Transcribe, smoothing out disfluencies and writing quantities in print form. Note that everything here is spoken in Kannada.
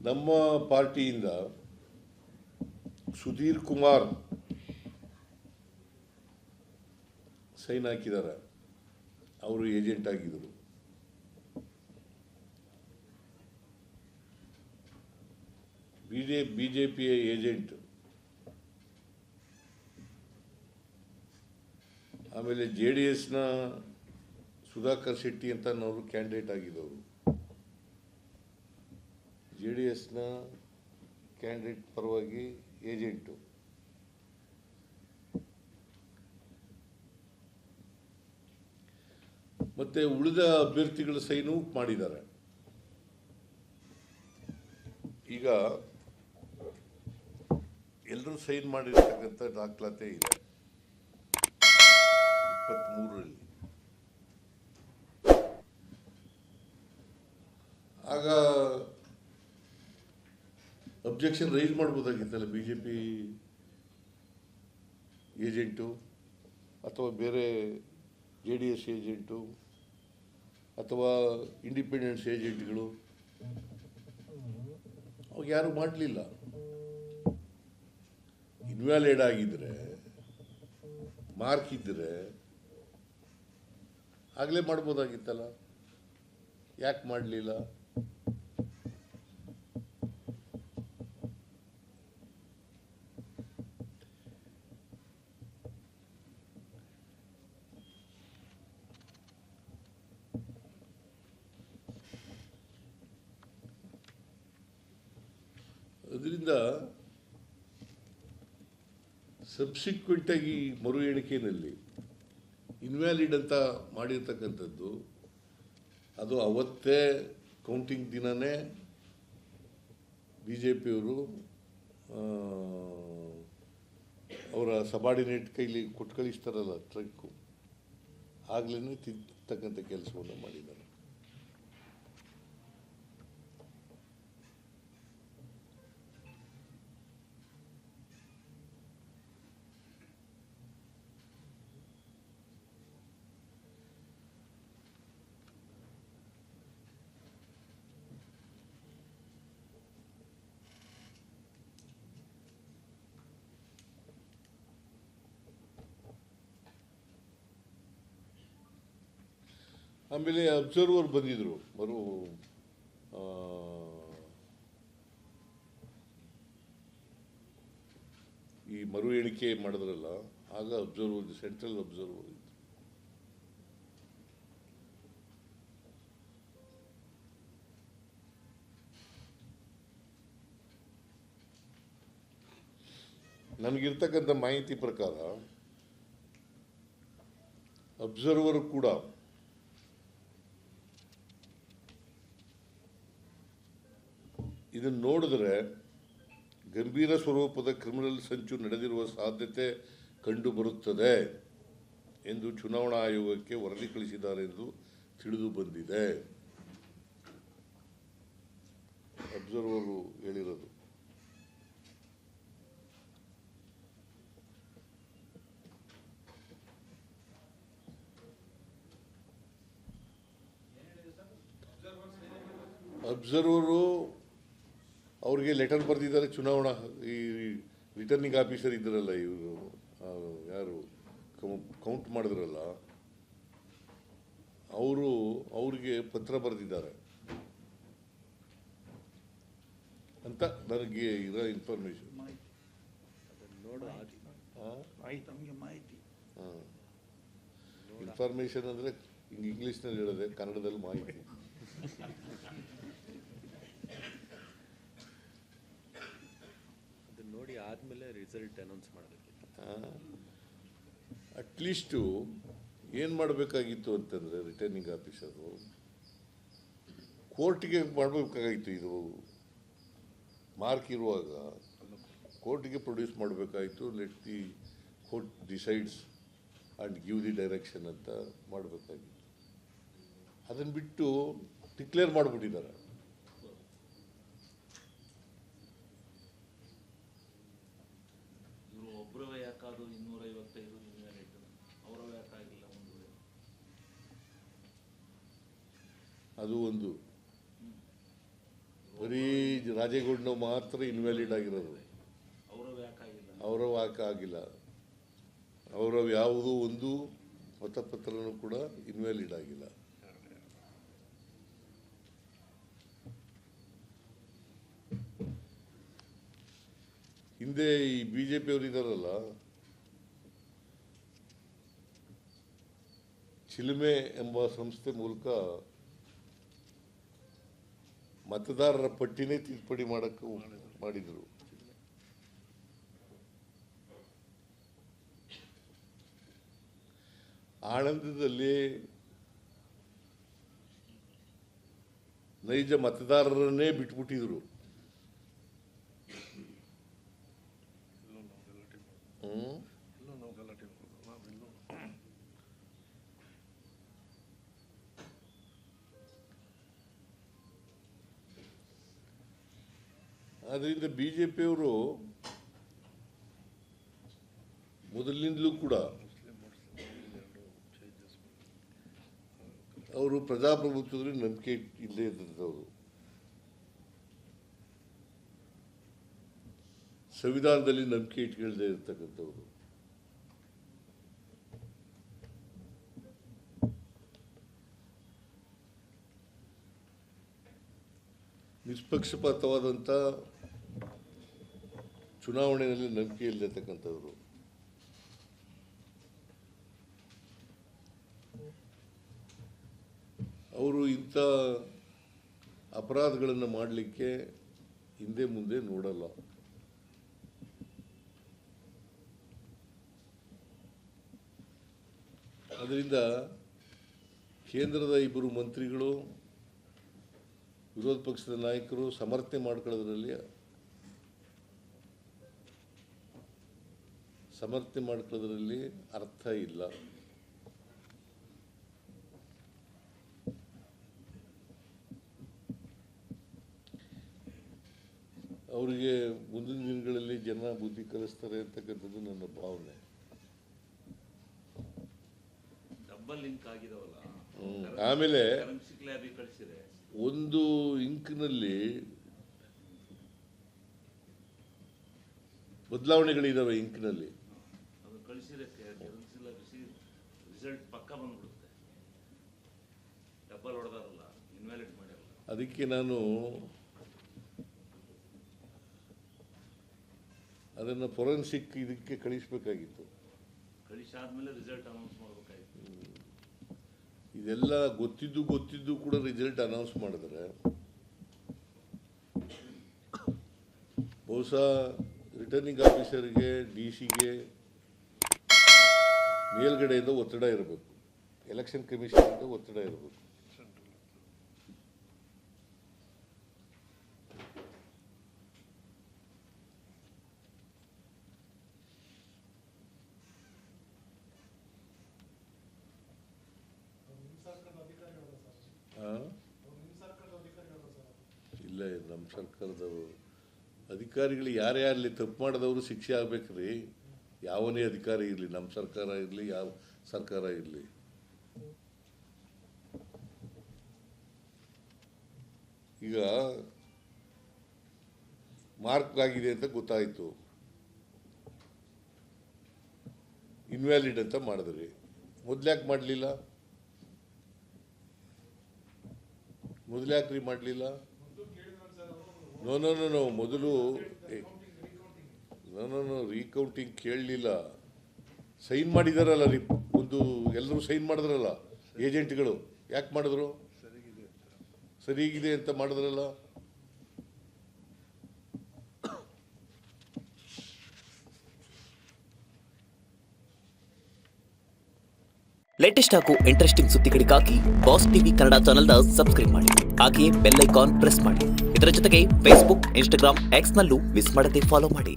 ನಮ್ಮ ಪಾರ್ಟಿಯಿಂದ ಸುಧೀರ್ ಕುಮಾರ್ ಸೈನ್ ಹಾಕಿದ್ದಾರೆ. ಅವರು ಏಜೆಂಟ್ ಆಗಿದ್ದರು. ಬಿಜೆಪಿಯ ಏಜೆಂಟ್. ಆಮೇಲೆ JDSನ ಸುಧಾಕರ್ ಶೆಟ್ಟಿ ಅಂತ ಅವರು ಕ್ಯಾಂಡಿಡೇಟ್ ಆಗಿದ್ದವರು. JDSನ ಕ್ಯಾಂಡಿಡೇಟ್ ಪರವಾಗಿ ಏಜೆಂಟು. ಮತ್ತೆ ಉಳಿದ ಅಭ್ಯರ್ಥಿಗಳ ಸೈನು ಮಾಡಿದ್ದಾರೆ. ಈಗ ಎಲ್ಲರೂ ಸೈನ್ ಮಾಡಿರ್ತಕ್ಕಂಥ ದಾಖಲಾತಿ ಇದೆ 23ರಲ್ಲಿ. ಆಗ ಅಬ್ಜೆಕ್ಷನ್ ರೈಸ್ ಮಾಡ್ಬೋದಾಗಿತ್ತಲ್ಲ ಬಿಜೆಪಿ ಏಜೆಂಟು ಅಥವಾ ಬೇರೆ JDS ಏಜೆಂಟು ಅಥವಾ ಇಂಡಿಪೆಂಡೆನ್ಸ್ ಏಜೆಂಟ್ಗಳು. ಅವಾಗ ಯಾರು ಮಾಡಲಿಲ್ಲ. ಇನ್ವ್ಯಾಲಿಡ್ ಆಗಿದ್ರೆ, ಮಾರ್ಕ್ ಇದ್ದರೆ ಆಗಲೇ ಮಾಡ್ಬೋದಾಗಿತ್ತಲ್ಲ, ಯಾಕೆ ಮಾಡಲಿಲ್ಲ? ಅದರಿಂದ ಸಬ್ಸಿಕ್ವೆಂಟ್ ಆಗಿ ಮರು ಎಣಿಕೆಯಲ್ಲಿ ಇನ್ವ್ಯಾಲಿಡ್ ಅಂತ ಮಾಡಿರ್ತಕ್ಕಂಥದ್ದು ಅದು ಅವತ್ತೇ ಕೌಂಟಿಂಗ್ ದಿನನೇ BJPಯವರು ಅವರ ಸಬಾರ್ಡಿನೇಟ್ ಕೈಲಿ ಕೊಟ್ಟು ಕಳಿಸ್ತಾರಲ್ಲ ಟ್ರಕ್ಕು, ಆಗ್ಲೇ ತಿದ್ದತಕ್ಕಂಥ ಕೆಲಸವನ್ನು ಮಾಡಿದ್ದಾರೆ. ಆಮೇಲೆ ಅಬ್ಸರ್ವರ್ ಬಂದಿದ್ರು. ಈ ಮರು ಎಣಿಕೆ ಮಾಡಿದ್ರಲ್ಲ, ಆಗ ಅಬ್ಸರ್ವರ್, ಸೆಂಟ್ರಲ್ ಅಬ್ಸರ್ವರ್ ಇತ್ತು. ನನಗಿರ್ತಕ್ಕಂಥ ಮಾಹಿತಿ ಪ್ರಕಾರ ಅಬ್ಸರ್ವರ್ ಕೂಡ ಇದನ್ನು ನೋಡಿದ್ರೆ ಗಂಭೀರ ಸ್ವರೂಪದ ಕ್ರಿಮಿನಲ್ ಸಂಚು ನಡೆದಿರುವ ಸಾಧ್ಯತೆ ಕಂಡುಬರುತ್ತದೆ ಎಂದು ಚುನಾವಣಾ ಆಯೋಗಕ್ಕೆ ವರದಿ ಕಳಿಸಿದ್ದಾರೆ ಎಂದು ತಿಳಿದು ಬಂದಿದೆ. ಅಬ್ಸರ್ವರು ಹೇಳಿರೋದು. ಅಬ್ಸರ್ವರು ಅವ್ರಿಗೆ ಲೆಟರ್ ಬರೆದಿದ್ದಾರೆ. ಚುನಾವಣಾ ಈ ರಿಟರ್ನಿಂಗ್ ಆಫೀಸರ್ ಇದ್ದಾರಲ್ಲ, ಇವರು ಯಾರು ಕೌಂಟ್ ಮಾಡಿದ್ರಲ್ಲ, ಅವ್ರಿಗೆ ಪತ್ರ ಬರೆದಿದ್ದಾರೆ ಅಂತ ನನಗೆ ಇರೋ ಇನ್ಫಾರ್ಮೇಶನ್. ಇನ್ಫಾರ್ಮೇಶನ್ ಅಂದರೆ ಇಂಗ್ಲೀಷ್ನಲ್ಲಿ ಹೇಳಿದೆ, ಕನ್ನಡದಲ್ಲಿ ಮಾಹಿತಿ. ನೋಡಿ ಆದಮೇಲೆ ರಿಸಲ್ಟ್ ಅನೌನ್ಸ್ ಮಾಡಬೇಕಿತ್ತು. ಅಟ್ಲೀಸ್ಟು ಏನು ಮಾಡಬೇಕಾಗಿತ್ತು ಅಂತಂದರೆ, ರಿಟರ್ನಿಂಗ್ ಆಫೀಸರು ಕೋರ್ಟಿಗೆ ಮಾಡಬೇಕಾಗಿತ್ತು. ಇದು ಮಾರ್ಕ್ ಇರುವಾಗ ಕೋರ್ಟಿಗೆ ಪ್ರೊಡ್ಯೂಸ್ ಮಾಡಬೇಕಾಯಿತು. Let the court decides and give the direction ಅಂತ ಮಾಡಬೇಕಾಗಿತ್ತು. ಅದನ್ನು ಬಿಟ್ಟು ಡಿಕ್ಲೇರ್ ಮಾಡಿಬಿಟ್ಟಿದ್ದಾರೆ. ಅದು ಒಂದು ಬರೀ ರಾಜೇಗೌಡನವು ಮಾತ್ರ ಇನ್ವ್ಯಾಲಿಡ್ ಆಗಿರೋದು. ಅವರ ಆಗಿಲ್ಲ. ಅವರ ಯಾವುದೂ ಒಂದು ಮತಪತ್ರನೂ ಕೂಡ ಇನ್ವ್ಯಾಲಿಡ್ ಆಗಿಲ್ಲ. ಹಿಂದೆ ಈ BJP ಅವರು ಇದ್ದಾರಲ್ಲ, ಚಿಲುಮೆ ಎಂಬ ಸಂಸ್ಥೆ ಮೂಲಕ ಮತದಾರರ ಪಟ್ಟಿನೇ ತಿದ್ದುಪಡಿ ಮಾಡಕ್ಕೆ ಮಾಡಿದರು. ಆನಂದದಲ್ಲಿ ನೈಜ ಮತದಾರರನ್ನೇ ಬಿಟ್ಬಿಟ್ಟಿದ್ರು. ಅದರಿಂದ BJP-ಯವರು ಮೊದಲಿನಿಂದಲೂ ಕೂಡ ಅವರು ಪ್ರಜಾಪ್ರಭುತ್ವದಲ್ಲಿ ನಂಬಿಕೆ ಇಲ್ಲದೆ ಇದ್ದಂಥವ್ರು, ಸಂವಿಧಾನದಲ್ಲಿ ನಂಬಿಕೆ ಇಟ್ಕೊಳ್ಳದೆ ಇರ್ತಕ್ಕಂಥವ್ರು. ನಿಷ್ಪಕ್ಷಪಾತವಾದಂಥ ಚುನಾವಣೆಯಲ್ಲಿ ನಂಬಿಕೆ ಇಲ್ಲತಕ್ಕಂಥವ್ರು. ಅವರು ಇಂಥ ಅಪರಾಧಗಳನ್ನು ಮಾಡಲಿಕ್ಕೆ ಹಿಂದೆ ಮುಂದೆ ನೋಡಲ್ಲ. ಅದರಿಂದ ಕೇಂದ್ರದ ಇಬ್ಬರು ಮಂತ್ರಿಗಳು, ವಿರೋಧ ಪಕ್ಷದ ನಾಯಕರು ಸಮರ್ಥನೆ ಮಾಡ್ಕೊಳ್ಳೋದ್ರಲ್ಲಿ ಅರ್ಥ ಇಲ್ಲ. ಅವರಿಗೆ ಮುಂದಿನ ದಿನಗಳಲ್ಲಿ ಜನ ಬುದ್ಧಿ ಕಲಿಸ್ತಾರೆ ಅಂತಕ್ಕಂಥದ್ದು ನನ್ನ ಭಾವನೆ. ಆಮೇಲೆ ಒಂದು ಇಂಕ್ನಲ್ಲಿ ಬದಲಾವಣೆಗಳಿದಾವೆ. ಇಂಕ್ನಲ್ಲಿ ಅದಕ್ಕೆ ನಾನು ಅದನ್ನು ಫೊರೆನ್ಸಿಕ್ ಇದಕ್ಕೆ ಕಳಿಸಬೇಕಾಗಿತ್ತು. ಇದೆಲ್ಲ ಗೊತ್ತಿದ್ದು ಕೂಡ ರಿಸಲ್ಟ್ ಅನೌನ್ಸ್ ಮಾಡಿದ್ರೆ ಬಹುಶಃ ರಿಟರ್ನಿಂಗ್ ಆಫೀಸರ್ಗೆ, DC-ಗೆ ಮೇಲ್ಗಡೆಯಿಂದ ಒತ್ತಡ ಇರಬೇಕು, ಎಲೆಕ್ಷನ್ ಕಮಿಷನಿಂದ ಒತ್ತಡ ಇರಬೇಕು. ಇಲ್ಲ, ನಮ್ಮ ಸರ್ಕಾರದವರು ಅಧಿಕಾರಿಗಳು ಯಾರೇ ಆಗಲಿ ತಪ್ಪು ಮಾಡಿದವರು ಶಿಕ್ಷೆ ಆಗ್ಬೇಕ್ರಿ. ಯಾವನೇ ಅಧಿಕಾರಿ ಇರಲಿ, ನಮ್ಮ ಸರ್ಕಾರ ಇರಲಿ, ಯಾವ ಸರ್ಕಾರ ಇರಲಿ. ಈಗ ಮಾರ್ಕ್ ಆಗಿದೆ ಅಂತ ಗೊತ್ತಾಯಿತು, ಇನ್ವ್ಯಾಲಿಡ್ ಅಂತ ಮಾಡಿದ್ರಿ. ಮೊದಲ್ಯಾಕೆ ಮಾಡಲಿಲ್ಲ? ಮೊದಲ್ಯಾಕ್ರಿ ಮಾಡಲಿಲ್ಲ? ನೋ ಮೊದಲು ರೀಕೌಂಟಿಂಗ್ ಕೇಳಲಿಲ್ಲ. ಸೈನ್ ಮಾಡಿದಾರಲ್ಲ, ಒಂದು ಎಲ್ಲರೂ ಸೈನ್ ಮಾಡಿದ್ರಲ್ಲ ಏಜೆಂಟ್ಗಳು. ಯಾಕೆ ಮಾಡಿದ್ರು? ಸರಿಗಿದೆ ಅಂತ ಮಾಡಿದ್ರಲ್ಲ. ಲೇಟೆಸ್ಟ್ ಹಾಗೂ ಇಂಟ್ರೆಸ್ಟಿಂಗ್ ಸುದ್ದಿಗಳಿಗಾಗಿ ಬಾಸ್ ಟಿವಿ ಕನ್ನಡ ಚಾನೆಲ್ನ ಸಬ್ಸ್ಕ್ರೈಬ್ ಮಾಡಿ. ಹಾಗೆಯೇ ಬೆಲ್ ಐಕಾನ್ ಪ್ರೆಸ್ ಮಾಡಿ. ಇದರ ಜೊತೆಗೆ ಫೇಸ್ಬುಕ್, ಇನ್ಸ್ಟಾಗ್ರಾಮ್, ಎಕ್ಸ್ನಲ್ಲೂ ಮಿಸ್ ಮಾಡದೆ ಫಾಲೋ ಮಾಡಿ.